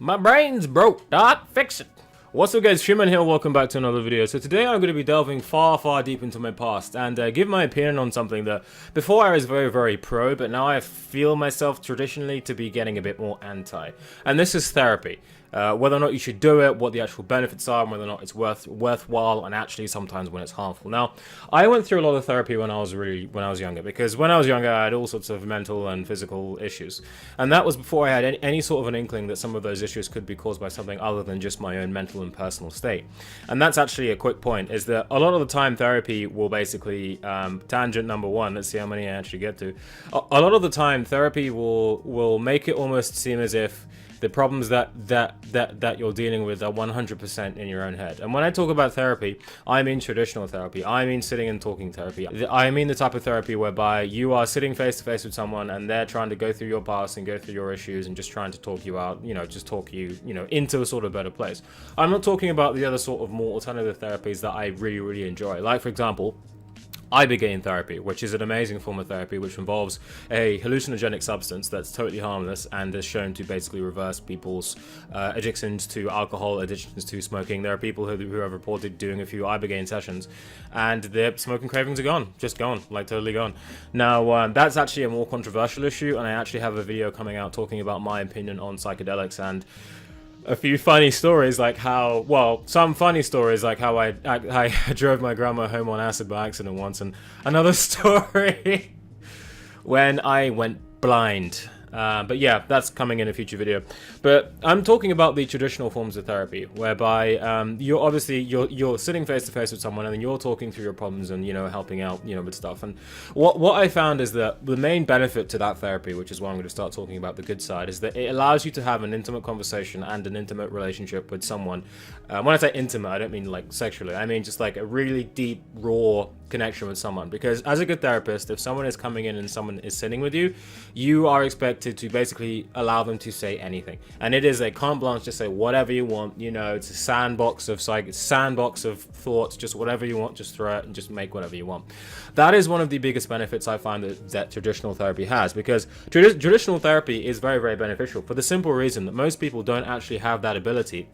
My brain's broke, Doc. Fix it. What's up, guys? Shimon here. Welcome back to another video. So today I'm going to be delving far deep into my past and give my opinion on something that before I was very pro, but now I feel myself traditionally to be getting a bit more anti. And this is therapy. Whether or not you should do it, what the actual benefits are, and whether or not it's worthwhile, and actually sometimes when it's harmful. Now, I went through a lot of therapy when I was younger, because when I was younger, I had all sorts of mental and physical issues, and that was before I had any sort of an inkling that some of those issues could be caused by something other than just my own mental and personal state. And that's actually a quick point: is that a lot of the time therapy will basically tangent number one. Let's see how many I actually get to. A lot of the time, therapy will make it almost seem as if the problems that you're dealing with are 100% in your own head. And when I talk about therapy, I mean traditional therapy. I mean sitting and talking therapy. I mean the type of therapy whereby you are sitting face to face with someone and they're trying to go through your past and go through your issues and just trying to talk you out, just talk you, into a sort of better place. I'm not talking about the other sort of more alternative therapies that I really enjoy. Like, for example, Ibogaine therapy, which is an amazing form of therapy which involves a hallucinogenic substance that's totally harmless and is shown to basically reverse people's addictions to alcohol, addictions to smoking. There are people who have reported doing a few Ibogaine sessions and their smoking cravings are gone, just gone, like totally gone. Now, that's actually a more controversial issue, and I actually have a video coming out talking about my opinion on psychedelics and a few funny stories, like how, some funny stories, like how I drove my grandma home on acid by accident once, and another story when I went blind. But yeah, that's coming in a future video. But I'm talking about the traditional forms of therapy, whereby you're sitting face to face with someone and then you're talking through your problems and helping out with stuff. And what I found is that the main benefit to that therapy, which is why I'm going to start talking about the good side, is that it allows you to have an intimate conversation and an intimate relationship with someone. When I say intimate, I don't mean like sexually. I mean just like a really deep, raw connection with someone. Because as a good therapist, if someone is coming in and someone is sitting with you, you are expected to basically allow them to say anything, and it is a carte blanche to say whatever you want. It's a sandbox of thoughts, just whatever you want, just throw it and just make whatever you want. That is one of the biggest benefits I find that traditional therapy has, because traditional therapy is very beneficial for the simple reason that most people don't actually have that ability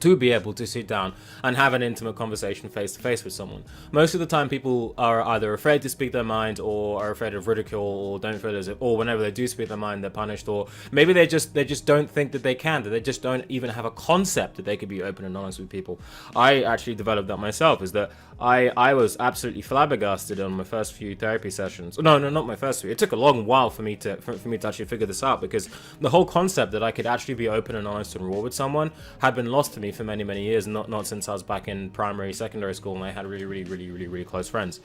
to be able to sit down and have an intimate conversation face to face with someone. Most of the time people are either afraid to speak their mind, or are afraid of ridicule, or don't feel as if, or whenever they do speak their mind they're punished, or maybe they just don't think that they can, that they just don't even have a concept that they could be open and honest with people. I actually developed that myself, is that I was absolutely flabbergasted on my first few therapy sessions. No, not my first few. It took a long while for me to actually figure this out, because the whole concept that I could actually be open and honest and raw with someone had been lost to me for many years, not since I was back in primary, secondary school, and I had really close friends.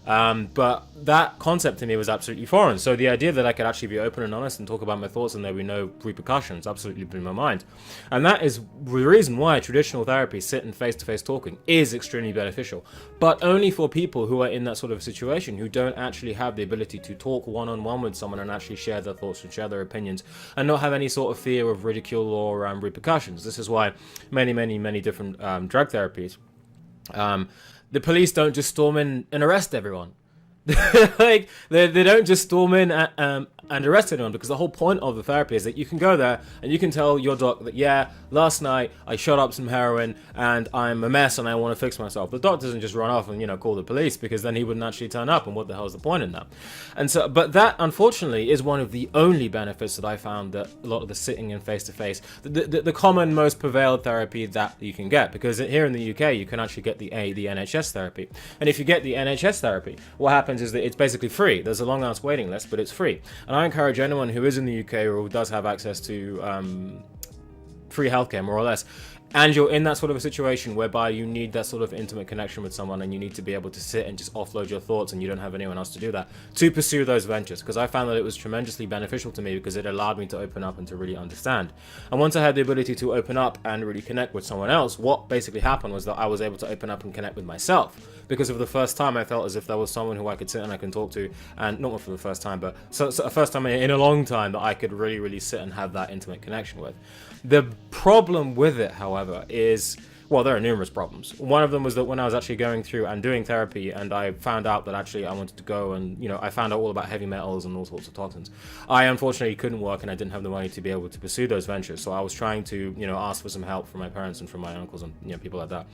But that concept to me was absolutely foreign. So the idea that I could actually be open and honest and talk about my thoughts and there would be no repercussions absolutely blew my mind. And that is the reason why traditional therapy, sitting face-to-face talking, is extremely beneficial. But only for people who are in that sort of situation, who don't actually have the ability to talk one-on-one with someone and actually share their thoughts and share their opinions, and not have any sort of fear of ridicule or repercussions. This is why many different drug therapies, the police don't just storm in and arrest everyone. Like they don't just storm in and arrest anyone, because the whole point of the therapy is that you can go there and you can tell your doc that, yeah, last night I shot up some heroin and I'm a mess and I want to fix myself. The doc doesn't just run off and call the police, because then he wouldn't actually turn up, and what the hell is the point in that? And so, but that unfortunately is one of the only benefits that I found that a lot of the sitting in face to face, the common most prevalent therapy that you can get, because here in the UK you can actually get the NHS therapy. And if you get the NHS therapy, what happens is that it's basically free. There's a long ass waiting list, but it's free. And I encourage anyone who is in the UK or who does have access to free healthcare, more or less, and you're in that sort of a situation whereby you need that sort of intimate connection with someone, and you need to be able to sit and just offload your thoughts, and you don't have anyone else to do that, to pursue those ventures. Because I found that it was tremendously beneficial to me, because it allowed me to open up and to really understand. And once I had the ability to open up and really connect with someone else, what basically happened was that I was able to open up and connect with myself. Because for the first time I felt as if there was someone who I could sit and I can talk to, and not for the first time, but so first time in a long time that I could really sit and have that intimate connection with. The problem with it, however, is well, there are numerous problems. One of them was that when I was actually going through and doing therapy, and I found out that actually I wanted to go and, I found out all about heavy metals and all sorts of toxins. I unfortunately couldn't work, and I didn't have the money to be able to pursue those ventures. So I was trying to, ask for some help from my parents and from my uncles and, people like that.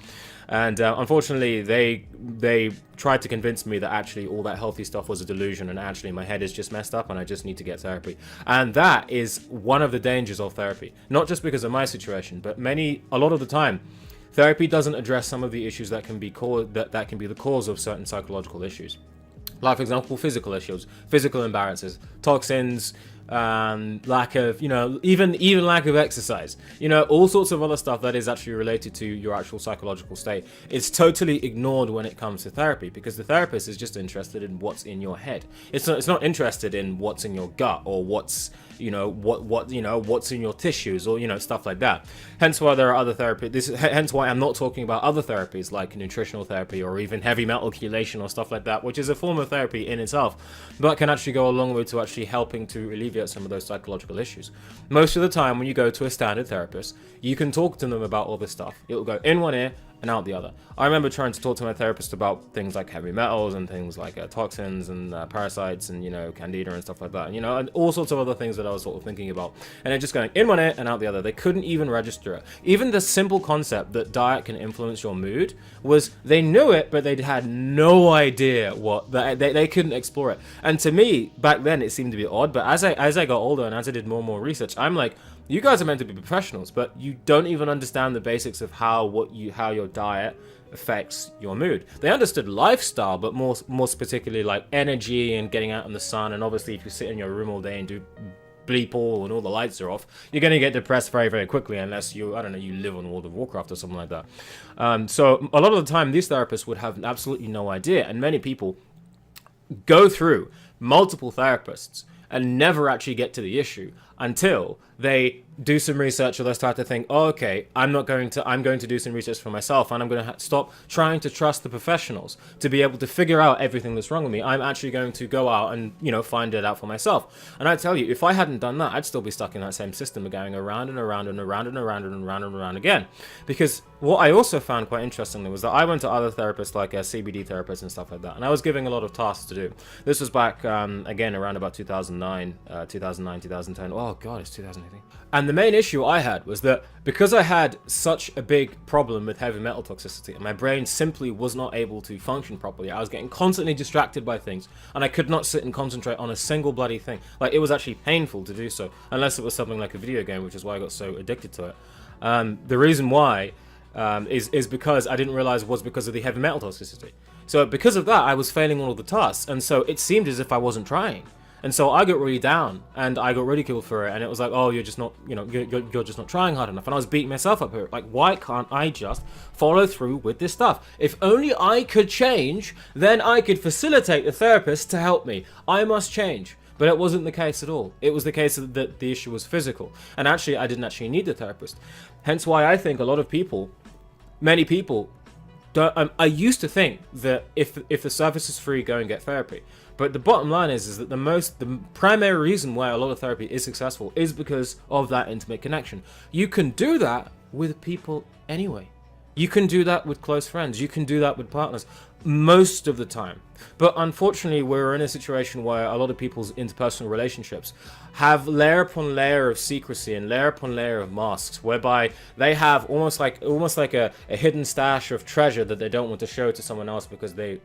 And unfortunately, they tried to convince me that actually all that healthy stuff was a delusion, and actually my head is just messed up, and I just need to get therapy. And that is one of the dangers of therapy. Not just because of my situation, but a lot of the time, therapy doesn't address some of the issues that can be that can be the cause of certain psychological issues. Like, for example, physical issues, physical imbalances, toxins, lack of, even lack of exercise, all sorts of other stuff that is actually related to your actual psychological state. It's totally ignored when it comes to therapy, because the therapist is just interested in what's in your head. It's not interested in what's in your gut, or what's what's in your tissues, or stuff like that. Hence why there are other therapies. Hence why I'm not talking about other therapies like nutritional therapy or even heavy metal chelation or stuff like that, which is a form of therapy in itself, but can actually go a long way to actually helping to alleviate some of those psychological issues. Most of the time, when you go to a standard therapist, you can talk to them about all this stuff. It will go in one ear and out the other. I remember trying to talk to my therapist about things like heavy metals and things like toxins and parasites and candida and stuff like that, and all sorts of other things that I was sort of thinking about, and they're just going in one ear and out the other. They couldn't even register it. Even the simple concept that diet can influence your mood was, they knew it, but they had no idea what they couldn't explore it. And to me back then it seemed to be odd, but as I got older and as I did more and more research, I'm like, you guys are meant to be professionals, but you don't even understand the basics of how your diet affects your mood. They understood lifestyle, but more particularly like energy and getting out in the sun. And obviously, if you sit in your room all day and do bleep all and all the lights are off, you're going to get depressed very, very quickly, unless you live on World of Warcraft or something like that. So a lot of the time, these therapists would have absolutely no idea, and many people go through multiple therapists and never actually get to the issue until they do some research, or they start to think, oh, okay, I'm going to do some research for myself, and I'm going to stop trying to trust the professionals to be able to figure out everything that's wrong with me. I'm actually going to go out and, find it out for myself. And I tell you, if I hadn't done that, I'd still be stuck in that same system of going around and around and around and around and around and around again. Because what I also found quite interestingly was that I went to other therapists, like CBD therapists and stuff like that, and I was giving a lot of tasks to do. This was back, again, around about 2009, 2010. Oh god, it's 2018. And the main issue I had was that because I had such a big problem with heavy metal toxicity, and my brain simply was not able to function properly. I was getting constantly distracted by things, and I could not sit and concentrate on a single bloody thing. Like, it was actually painful to do so, unless it was something like a video game, which is why I got so addicted to it. The reason why is because I didn't realize was because of the heavy metal toxicity. So because of that, I was failing all of the tasks, and so it seemed as if I wasn't trying. And so I got really down, and I got ridiculed for it, and it was like, oh, you're just not, you're just not trying hard enough. And I was beating myself up here, like, why can't I just follow through with this stuff? If only I could change, then I could facilitate the therapist to help me. I must change. But it wasn't the case at all. It was the case that the issue was physical, and actually I didn't actually need the therapist. Hence why I think a lot of people, many people, don't, I used to think that if the service is free, go and get therapy. But the bottom line is that the primary reason why a lot of therapy is successful is because of that intimate connection. You can do that with people anyway. You can do that with close friends. You can do that with partners most of the time. But unfortunately, we're in a situation where a lot of people's interpersonal relationships have layer upon layer of secrecy and layer upon layer of masks, whereby they have almost like a hidden stash of treasure that they don't want to show to someone else because they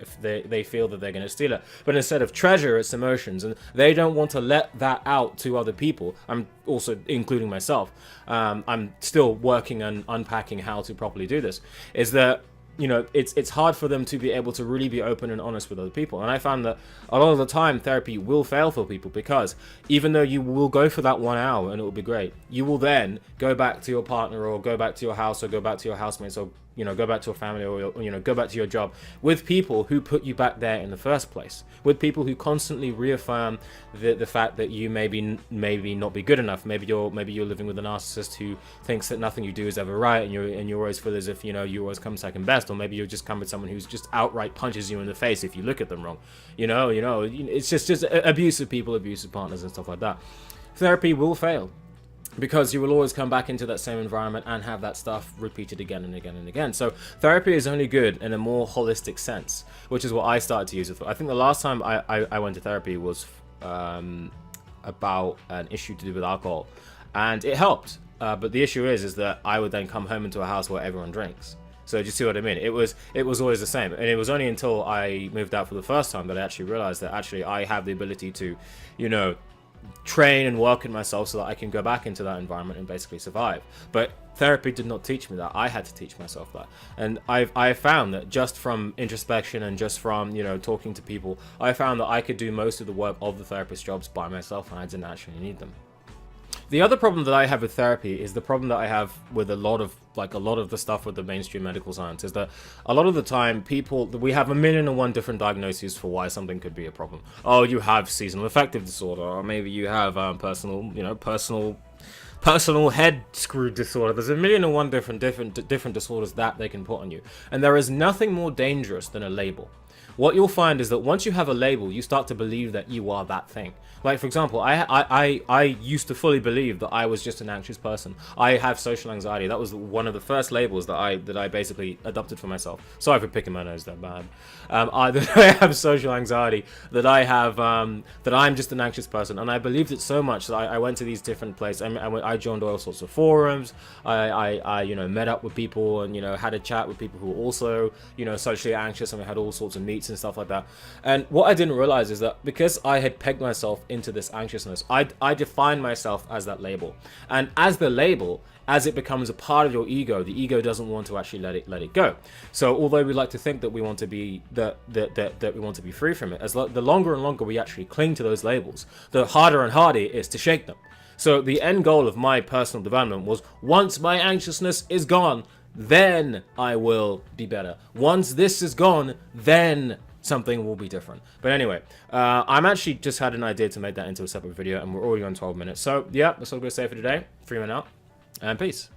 feel that they're going to steal it. But instead of treasure, it's emotions, and they don't want to let that out to other people. I'm also including myself. I'm still working on unpacking how to properly do this. Is that it's hard for them to be able to really be open and honest with other people. And I found that a lot of the time therapy will fail for people, because even though you will go for that 1 hour and it will be great, you will then go back to your partner, or go back to your house, or go back to your housemates, or go back to your family, or go back to your job with people who put you back there in the first place, with people who constantly reaffirm the fact that you maybe not be good enough. Maybe you're living with a narcissist who thinks that nothing you do is ever right, and you always feel as if you always come second best. Or maybe you just come with someone who's just outright punches you in the face if you look at them wrong. It's just abusive people, abusive partners and stuff like that. Therapy will fail. because you will always come back into that same environment and have that stuff repeated again and again and again. So therapy is only good in a more holistic sense, which is what I started to use it for. I think the last time I went to therapy was about an issue to do with alcohol, and it helped. But the issue is that I would then come home into a house where everyone drinks. So do you see what I mean? It was always the same, and it was only until I moved out for the first time that I actually realized that actually I have the ability to, you know, train and work in myself so that I can go back into that environment and basically survive. But therapy did not teach me that. I had to teach myself that. And I've found that just from introspection and just from, you know, talking to people, I found that I could do most of the work of the therapist jobs by myself, and I didn't actually need them. The other problem that I have with therapy is the problem that I have with a lot of the stuff with the mainstream medical science, is that a lot of the time we have 1,000,001 different diagnoses for why something could be a problem. Oh, you have seasonal affective disorder, or maybe you have personal head screw disorder. There's 1,000,001 different disorders that they can put on you, and there is nothing more dangerous than a label. What you'll find is that once you have a label, you start to believe that you are that thing. Like, for example, I used to fully believe that I was just an anxious person. I have social anxiety. That was one of the first labels that I basically adopted for myself. Sorry for picking my nose that bad. That I have social anxiety, that I have, that I'm just an anxious person. And I believed it so much that I went to these different places. I joined all sorts of forums. I you know, met up with people and, you know, had a chat with people who were also, you know, socially anxious, and we had all sorts of meets and stuff like that. And what I didn't realize is that because I had pegged myself into this anxiousness, I defined myself as that label. And as the label, as it becomes a part of your ego, the ego doesn't want to actually let it go. So although we like to think that we want to be that we want to be free from it, the longer and longer we actually cling to those labels, the harder and harder it is to shake them. So the end goal of my personal development was, once my anxiousness is gone, then I will be better. Once this is gone, then something will be different. But anyway, I'm actually just had an idea to make that into a separate video, and we're already on 12 minutes. So yeah, that's all I'm going to say for today. Freeman out, and peace.